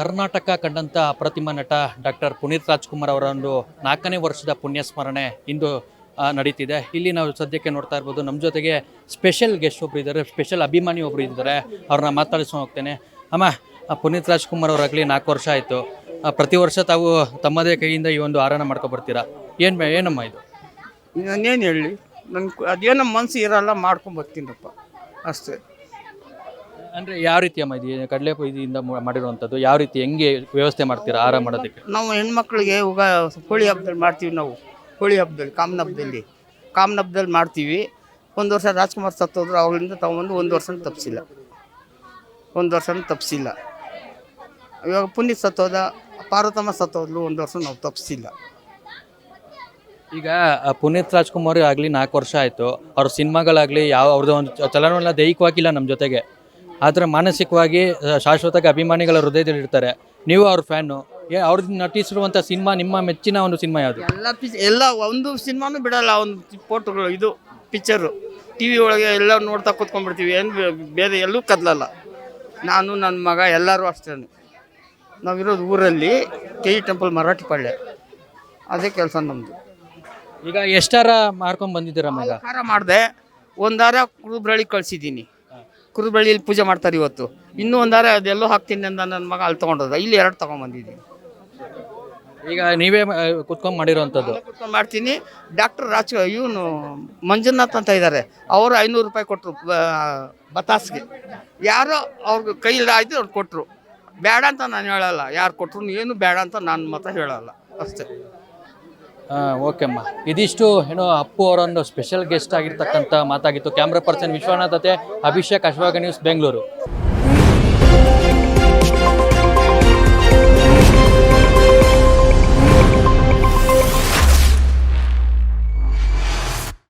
ಕರ್ನಾಟಕ ಕಂಡಂಥ ಅಪ್ರತಿಮ ನಟ ಡಾಕ್ಟರ್ ಪುನೀತ್ ರಾಜ್ಕುಮಾರ್ ಅವರ ಒಂದು 4ನೇ ವರ್ಷದ ಪುಣ್ಯಸ್ಮರಣೆ ಇಂದು ನಡೀತಿದೆ. ಇಲ್ಲಿ ನಾವು ಸದ್ಯಕ್ಕೆ ನೋಡ್ತಾ ಇರ್ಬೋದು, ನಮ್ಮ ಜೊತೆಗೆ ಸ್ಪೆಷಲ್ ಗೆಸ್ಟ್ ಒಬ್ರು ಇದ್ದಾರೆ, ಸ್ಪೆಷಲ್ ಅಭಿಮಾನಿ ಒಬ್ರು ಇದ್ದಾರೆ. ಅವ್ರನ್ನ ಮಾತಾಡಿಸ್ಕೊಂಡು ಹೋಗ್ತೇನೆ. ಅಮ್ಮ, ಪುನೀತ್ ರಾಜ್ಕುಮಾರ್ ಅವರಾಗಲಿ 4 ವರ್ಷ ಆಯಿತು. ಪ್ರತಿ ವರ್ಷ ತಾವು ತಮ್ಮದೇ ಕೈಯಿಂದ ಈ ಒಂದು ಆರಾಧನೆ ಮಾಡ್ಕೊಬರ್ತೀರಾ. ಏನಮ್ಮ ಇದು? ನಾನೇನು ಹೇಳಿ, ನನ್ಗೆ ಅದೇನೋ ಮನಸ್ಸು ಇರಲ್ಲ, ಮಾಡ್ಕೊಂಬರ್ತೀನಪ್ಪ ಅಷ್ಟೇ. ಅಂದರೆ ಯಾವ ರೀತಿ ಅಮ್ಮ ಇದು ಕಡಲೆ ಇದರಿಂದ ಮಾಡಿರುವಂಥದ್ದು? ಯಾವ ರೀತಿ ಹೆಂಗೆ ವ್ಯವಸ್ಥೆ ಮಾಡ್ತೀರಾ ಆಹಾರ ಮಾಡೋದಕ್ಕೆ? ನಾವು ಹೆಣ್ಮಕ್ಳಿಗೆ ಇವಾಗ ಹೋಳಿ ಹಬ್ಬದಲ್ಲಿ ಮಾಡ್ತೀವಿ. ನಾವು ಹೋಳಿ ಹಬ್ಬದಲ್ಲಿ ಕಾಮನ ಹಬ್ಬದಲ್ಲಿ ಮಾಡ್ತೀವಿ. 1 ವರ್ಷ ರಾಜ್ಕುಮಾರ್ ಸತ್ತೋದ್ರು, ಅವಾಗಲಿಂದ ತಗೊಂಬಂದು 1 ವರ್ಷ ತಪ್ಪಿಸಿಲ್ಲ. ಇವಾಗ ಪುನೀತ್ ಸತ್ತೋದ, ಪಾರ್ವತಮ್ಮ ಸತ್ತೋದ್ಲು, 1 ವರ್ಷ ನಾವು ತಪ್ಪಿಸಿಲ್ಲ. ಈಗ ಪುನೀತ್ ರಾಜ್ಕುಮಾರ್ ಆಗಲಿ 4 ವರ್ಷ ಆಯಿತು. ಅವ್ರ ಸಿನಿಮಾಗಳಾಗಲಿ ಅವ್ರದ್ದು ಒಂದು ಚಲನವಲನ ದೈಹಿಕವಾಗಿಲ್ಲ ನಮ್ಮ ಜೊತೆಗೆ, ಆದರೆ ಮಾನಸಿಕವಾಗಿ ಶಾಶ್ವತವಾಗಿ ಅಭಿಮಾನಿಗಳ ಹೃದಯದಲ್ಲಿ ಇರ್ತಾರೆ. ನೀವು ಅವ್ರ ಫ್ಯಾನು. ಅವ್ರದ್ದು ನಟಿಸಿರುವಂಥ ಸಿನಿಮಾ, ನಿಮ್ಮ ಮೆಚ್ಚಿನ ಒಂದು ಸಿನಿಮಾ ಯಾವುದು? ಎಲ್ಲ ಒಂದು ಸಿನಿಮಾನು ಬಿಡಲ್ಲ. ಒಂದು ಫೋಟೋಗಳು, ಇದು ಪಿಕ್ಚರು ಟಿ ವಿ ಒಳಗೆ ಎಲ್ಲ ನೋಡ್ತಾ ಕೂತ್ಕೊಂಡ್ಬಿಡ್ತೀವಿ. ಏನು ಬೇರೆ ಎಲ್ಲೂ ಕದಲಲ್ಲ. ನಾನು, ನನ್ನ ಮಗ ಎಲ್ಲರೂ ಅಷ್ಟೇ. ನಾವಿರೋದು ಊರಲ್ಲಿ ಕೆ ಇ ಟೆಂಪಲ್ ಮರಾಠಿ ಪಾಳ್ಯ, ಅದೇ ಕೆಲಸ ನಮ್ಮದು. ಈಗ ಎಷ್ಟಾರ ಮಾಡ್ಕೊಂಡು ಬಂದಿದ್ದೀರಾ ಮಗ? ಖಾರ ಮಾಡಿದೆ, 1 ವಾರ ಕುರುಬ್ರಳ್ಳಿ ಕಳಿಸಿದ್ದೀನಿ. ಕುರುಬ್ರಳ್ಳಿಯಲ್ಲಿ ಪೂಜೆ ಮಾಡ್ತಾರೆ ಇವತ್ತು. ಇನ್ನೂ 1 ವಾರ ಅದೆಲ್ಲೋ ಹಾಕ್ತೀನಿ ಅಂತ ನನ್ನ ಮಗ ಅಲ್ಲಿ ತೊಗೊಂಡೋದ. ಇಲ್ಲಿ 2 ತೊಗೊಂಬಂದಿದ್ದೀನಿ. ಈಗ ನೀವೇ ಕುತ್ಕೊಂಡು ಮಾಡಿರೋವಂಥದ್ದು? ಕುತ್ಕೊಂಡು ಮಾಡ್ತೀನಿ. ಡಾಕ್ಟರ್ ಇವನು ಮಂಜುನಾಥ್ ಅಂತ ಇದ್ದಾರೆ, ಅವರು 500 ರೂಪಾಯಿ ಕೊಟ್ಟರು ಬತಾಸ್ಗೆ. ಯಾರೋ ಅವ್ರಿಗೆ ಕೈಯಲ್ಲಿ ಆಯ್ತು, ಅವ್ರು ಕೊಟ್ಟರು. ಬೇಡ ಅಂತ ನಾನು ಹೇಳಲ್ಲ, ಯಾರು ಕೊಟ್ಟರು ಏನು ಬೇಡ ಅಂತ ನಾನು ಮಾತ್ರ ಹೇಳಲ್ಲ ಅಷ್ಟೇ. ಓಕೆ ಅಮ್ಮ, ಇದಿಷ್ಟು ಏನೋ ಅಪ್ಪು ಅವರೊಂದು ಸ್ಪೆಷಲ್ ಗೆಸ್ಟ್ ಆಗಿರ್ತಕ್ಕಂಥ ಮಾತಾಗಿತ್ತು. ಕ್ಯಾಮ್ರಾ ಪರ್ಸನ್ ವಿಶ್ವನಾಥತೆ, ಅಭಿಷೇಕ್, ಅಶ್ವಾಗ ನ್ಯೂಸ್, ಬೆಂಗಳೂರು.